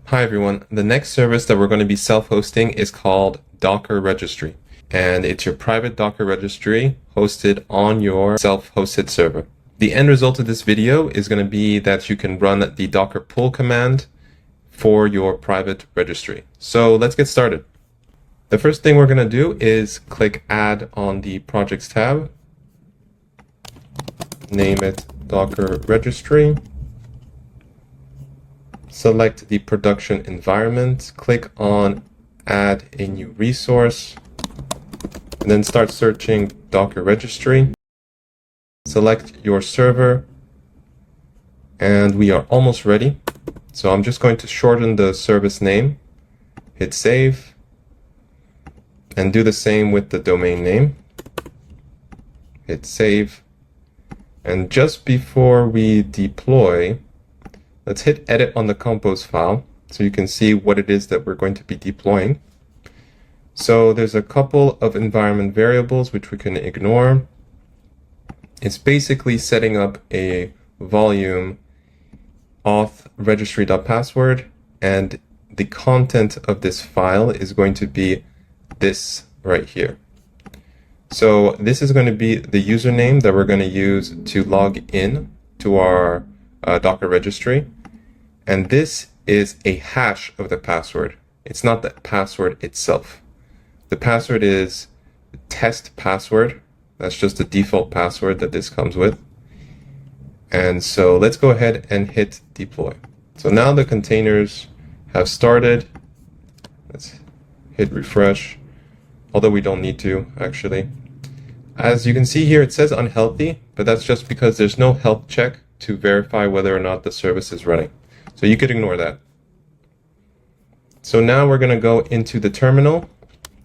Hi everyone. The next service that we're going to be self-hosting is called Docker Registry, and it's your private Docker registry hosted on your self-hosted server. The end result of this video is going to be that you can run the Docker pull command for your private registry. So let's get started. The first thing we're going to do is click Add on the Projects tab, name it Docker Registry. Select the production environment, click on Add a new resource, and then start searching Docker Registry. Select your server, and we are almost ready. So I'm just going to shorten the service name, hit save, and do the same with the domain name. Hit save, and just before we deploy, let's hit edit on the compose file so you can see what it is that we're going to be deploying. So there's a couple of environment variables which we can ignore. It's basically setting up a volume auth registry.password, and the content of this file is going to be this right here. So this is going to be the username that we're going to use to log in to our Docker registry. And this is a hash of the password. It's not the password itself. The password is test password. That's just the default password that this comes with. And so let's go ahead and hit deploy. So now the containers have started. Let's hit refresh, although we don't need to actually. As you can see here, it says unhealthy, but that's just because there's no health check to verify whether or not the service is running. So you could ignore that. So now we're going to go into the terminal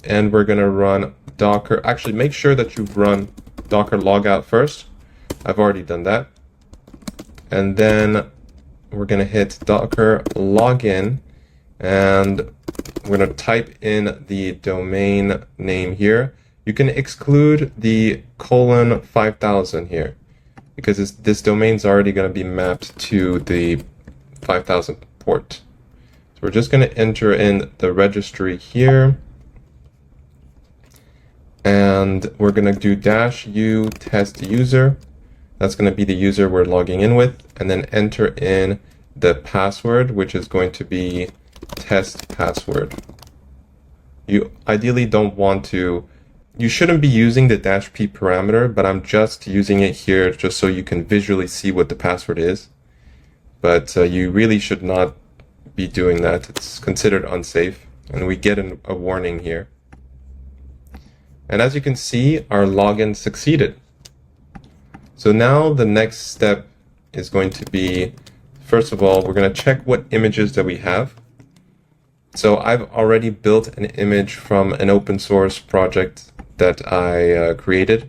and we're going to run Docker. Actually, make sure that you've run Docker logout first. I've already done that. And then we're going to hit Docker login, and we're going to type in the domain name here. You can exclude the :5000 here because this domain's already going to be mapped to the 5000 port. So we're just going to enter in the registry here, and we're going to do -u test user. That's going to be the user we're logging in with, and then enter in the password, which is going to be test password. You ideally don't want to, you shouldn't be using the -p parameter, but I'm just using it here just so you can visually see what the password is. But you really should not be doing that. It's considered unsafe, and we get a warning here. And as you can see, our login succeeded. So now the next step is going to be, first of all, we're going to check what images that we have. So I've already built an image from an open source project that I created.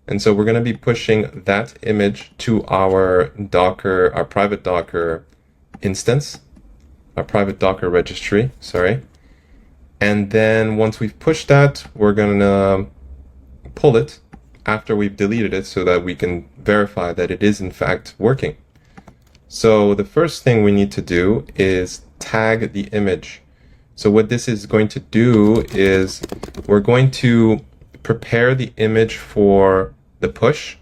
And so we're going to be pushing that image to our Docker, our private Docker instance, our private Docker registry, sorry. And then once we've pushed that, we're going to pull it after we've deleted it so that we can verify that it is in fact working. So the first thing we need to do is tag the image. So what this is going to do is we're going to prepare the image for the push,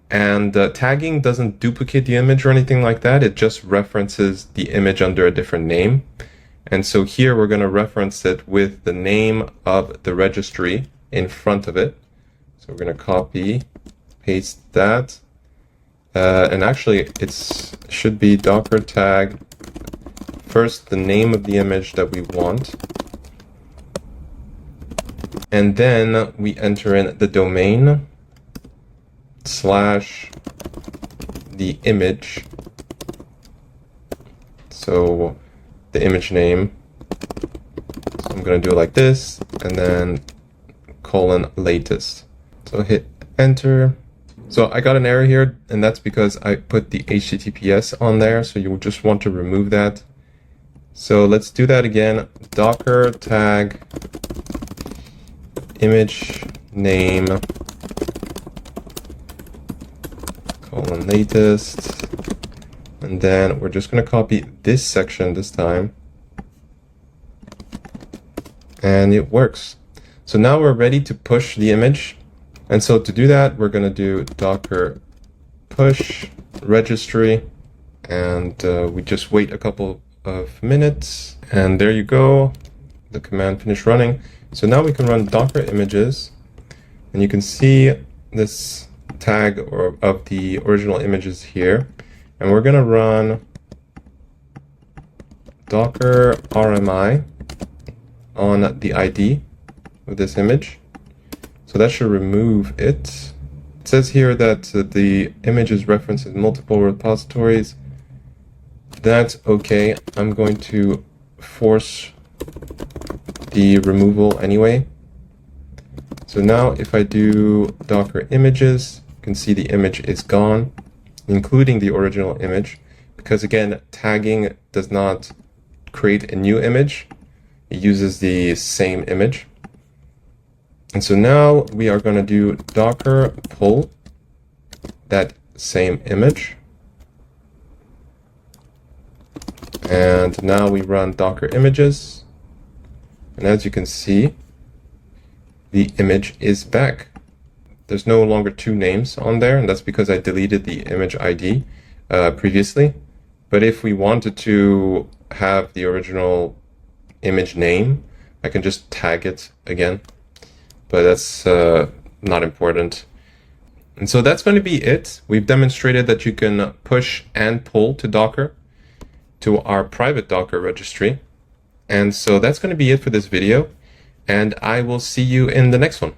and tagging doesn't duplicate the image or anything like that. It just references the image under a different name. And so here we're going to reference it with the name of the registry in front of it. So we're going to copy, paste that, and actually it should be Docker tag first the name of the image that we want, and then we enter in the domain / the image, so the image name. So I'm going to do it like this, and then :latest. So hit enter. So I got an error here, and that's because I put the HTTPS on there, so you just want to remove that. So let's do that again. Docker tag image name :latest, and then we're just going to copy this section this time and it works. So now we're ready to push the image. And so to do that, we're going to do Docker push registry, and we just wait a couple of minutes, and there you go. The command finished running. So now we can run Docker images, and you can see this tag of the original images here. And we're going to run Docker RMI on the ID of this image. So that should remove it. It says here that the image is referenced in multiple repositories. That's okay. I'm going to force the removal anyway. So now if I do Docker images, you can see the image is gone, including the original image, because again, tagging does not create a new image. It uses the same image. And so now we are going to do Docker pull that same image. And now we run Docker images. And as you can see, the image is back. There's no longer two names on there, and that's because I deleted the image ID previously. But if we wanted to have the original image name, I can just tag it again. But that's not important. And so that's going to be it. We've demonstrated that you can push and pull to Docker to our private Docker registry. And so that's going to be it for this video. And I will see you in the next one.